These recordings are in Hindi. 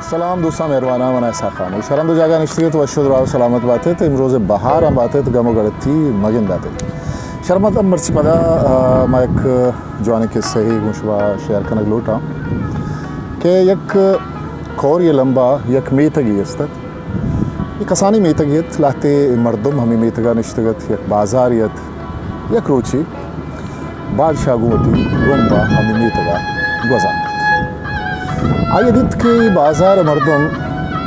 सलाम दोस्ता मेहरबाना मना ऐसा खामोश शर्म तो जागा निश्चित वशुद राव सलामत बातें तो इमरोज़ बहार हम बातें तो गमो गड़ती मगिन बातें शर्मत अब मर्सी पदा मैं एक जवानी किस्से ही मुशवा शेयर करने लोटा कि एक खौर ये लंबा एक मीतगी अस्तात ये कसानी मीतगियत लाते मर्दम हमें मीतगा निश्चित एक बाजारियत एक रोची बादशाह गुमती गुम्बा हमें मीतगा गुजा आइए दित के बाजार मर्दम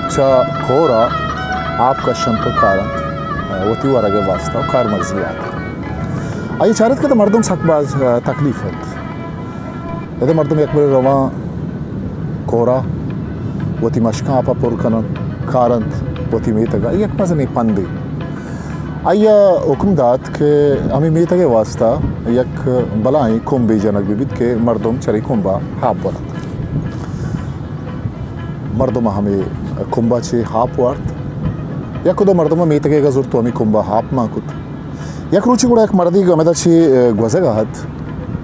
चा खोरा आपका शंतो कारण वती वारगे वास्ता कार मर्जी आता आइए चारत के तो मर्दम सकबाज तकलीफ है यदि मर्दम एक बार रवा खोरा वती मशका आपा पुरकन कारण वती मीतगा एक मज़ नहीं पंदी आइया हुक्मदात के हमें मीतगे वास्ता एक बलाई कुंबी जनक बिबित के मर्दम चरी कुंबा हाप बोला मर्दम हमें कुंबा चे हाप वार्त या कुदो मर्दम मीतगे गजुर तो हमें कुंबा हाप माकुत एक रुचि गुड़ा एक मर्दी गमेदा चे ग्वज़ेगा हत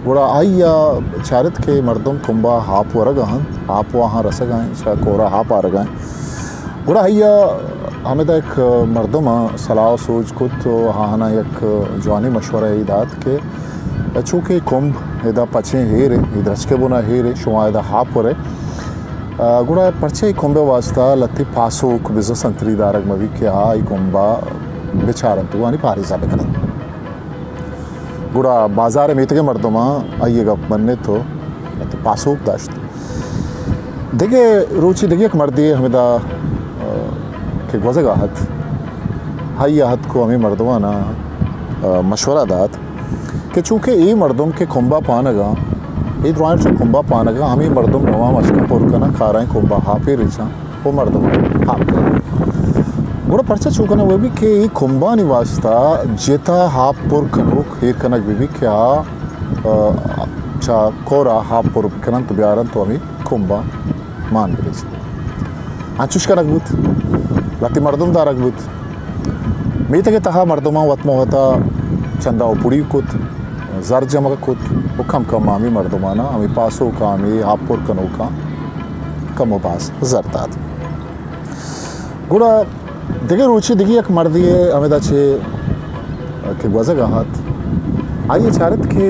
गुड़ा आइया चारत के मर्दम कुंबा हाप वरगाहन हाप वहाँ रसगाएं चा कोरा हाप आ रगाएं गुड़ा आइया हमें दा एक मर्दम सलाह सोच कुत हाँ ना एक जवानी मशवरा इदात के चूँकि कुंभ इदा पचे हेरे इधर के बुना हेरे शुआ इदा हाप वरे गुड़ा पर्चे कुंबे वास्ता लत्ती पासोक बिजो संतरी दारग मवी के आई कुंबा बेचारन तो आनी पारी सा बेकन गुड़ा बाजार में इतने मर्दमा आइएगा बनने तो लत्ती पासोक दाश्त देखे रुचि देखे एक मर्दी हमें दा के गुज़ेगा हत हाई हत को हमें मर्दमा ना मशवरा दात कि चूँकि ये मर्दम के कुंबा पानगा ये ड्राइंग से कुंबा पानगा हमें मर्दम रवा मशका पुरकना खा रहे कुंबा हाफे रिचा वो मर्दम हाफ गुड़ा पर्चा चूकना वो भी कि कुंबा निवास्ता जेता हाफ पुरकनो खीर कनक भी क्या चा कोरा हाफ पुरकना तो ब्यारन तो हमें कुंबा मान भी आचुश कनक बुत लती मर्दम दारक बुत मीते के तहा मर्दमा वतमो होता चंदा उपुड़ी कुत जर जमक कुत कम कम आमी मर्दमाना हमें पासों का हमें हापुर कनो का कम पास जरतात गुड़ा देखे रुचि देखिए एक मर्दी है हमें दाचे के गुज़ेगा हाथ आइए चारत के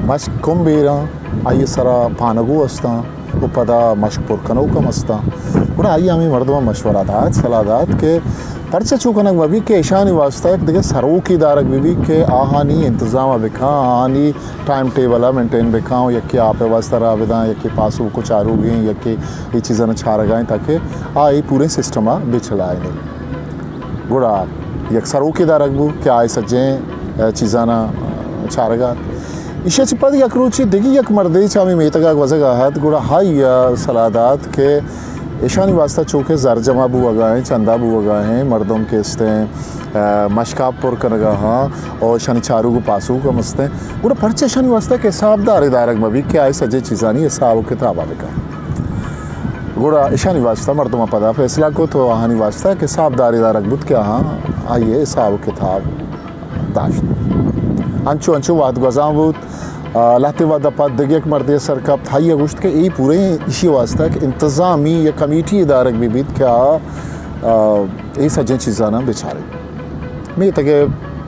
मश कम बेरा आइए सरा पानगो अस्ता वो पदा मशपुर कनो कम अस्ता गुड़ा आइए हमें मर्दमा मशवरा दात सलाह दात के पर्चे चूकनक वबी के ईशानी वास्ता एक देखे सरू की दारक बीबी के आहानी इंतज़ाम बिखा आहानी टाइम टेबल मेंटेन बिखाओ यके आप वास्ता राविदा यके पासू को चारू गए यके ये चीज़ें छार गए ताकि ये पूरे सिस्टम बिछलाए नहीं गुड़ा यक सरू की दारक बू क्या आए सज्जे चीज़ाना छारगा इसे चिपद यक रुचि दिगी यक मर्दी चामी मेतगा वज़ेगा हाथ गुड़ा हाई सलादात के ईशानी वास्ता चूँकि जरजमा बू वगाएँ चंदा बू वगाएँ मर्दम के इसते मशकाब पुर कनगा हाँ और शानी चारू को पासू का मस्ते गुड़ा पर्चे शानी वास्ता के हिसाब दार दारक में भी क्या सजे चीज़ानी हिसाब किताबा बिका गुड़ा ईशानी वास्ता मर्दमा पदा फैसला को तो आहानी वास्ता के हिसाब दारक बुत क्या हाँ आइए हिसाब किताब दाश्त अंचो अंचो वाद गज़ां बुत लाते वादा पाद दगे एक मर्दे सरकब थाई अगुश्त के ये पूरे इसी वास्ता कि इंतज़ामी या कमेटी इदारक भी बीत क्या ये सजें चीज़ाना बेचारे मैं तके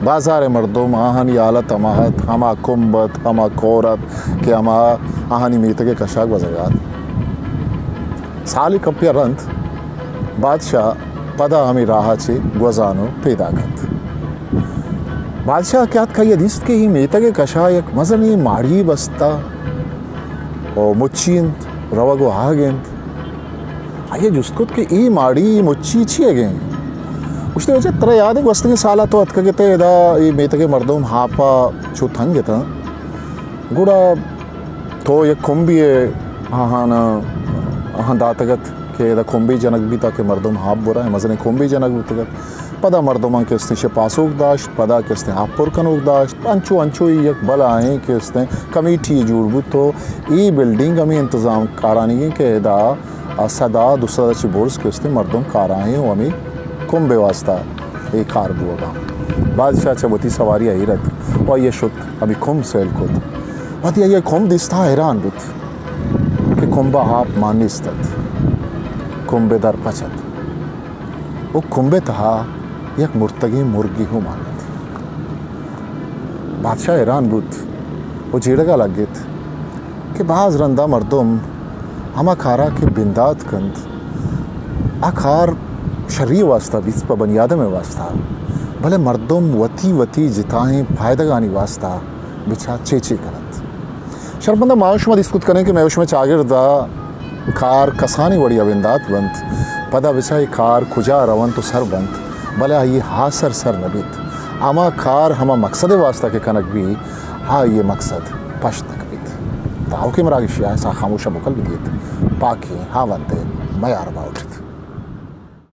बाजार मर्दम आहानी आलत अमाहत हमा कुंबत हमा कोरत के हमा आहानी में तके कशाक वज़गात साली कपिया रंत बादशाह पदा हमें राह चे गुज़ानो पैदा करत बादशाह क्या का ये दिस्त के ही मेतगे कशा एक मज़नी माड़ी बस्ता और मुच्चिंत रवगो हागेंत आइए जुस्कुत के ई माड़ी मुच्ची छिए गए उसने वजह तरह याद है वस्तु के साला तो अतका के ते इदा ये मेतगे मर्दम हापा छो थंगे था गुड़ा तो ये कुंभी हाँ हाँ ना हाँ दातगत के इदा कुंभी जनक भी ताकि मर्दम हाप बुरा है मज़नी कुंभी जनक भी तगत पदा मर्दमा के इस्ते पासोक दाश्त पदा के इस्ते हापुर कनोक दाश्त अंचो अंचो एक बला है के इस्ते कमेटी जुड़बू तो ये बिल्डिंग हमें इंतज़ाम कारानी के दा सदा दूसरा ची बोर्स के इस्ते मर्दम काराएँ वो हमें कुंबे वास्ता एक कार बुआ बादशाह चबती सवारी आई रत और ये शुद्ध अभी कुंभ सेल खुद वती ये कुंभ दिस्ता हैरान बुत कि कुंभा हाप मानिस्तत कुंबे दर पचत वो कुंबे तहा एक मुर्तगी मुर्गी हूँ मानत बादशाह हैरान बुत वो जेड़गा लगित कि बाज रंदा मर्दम हमा खारा के बिंदात कंद आखार शरीय वास्ता बीच पर बनियाद में वास्ता भले मर्दम वती वती जिताएं फायदा गानी वास्ता बिछा चेचे करत शर्मंदा माउश में दिस्कुत करें कि मैं में चागिरदा खार कसानी वड़ी अबिंदात बंत पदा बिछाई खार खुजा रवन तो सर बंत भले ये हासर सर नबित आमा खार हमा मकसद वास्ता के कनक भी हाँ ये मकसद पश्त नकबित ताऊ के मरागिश ऐसा खामोशा बुकल भी दिए पाकि हाँ वंदे मैं यार बाउट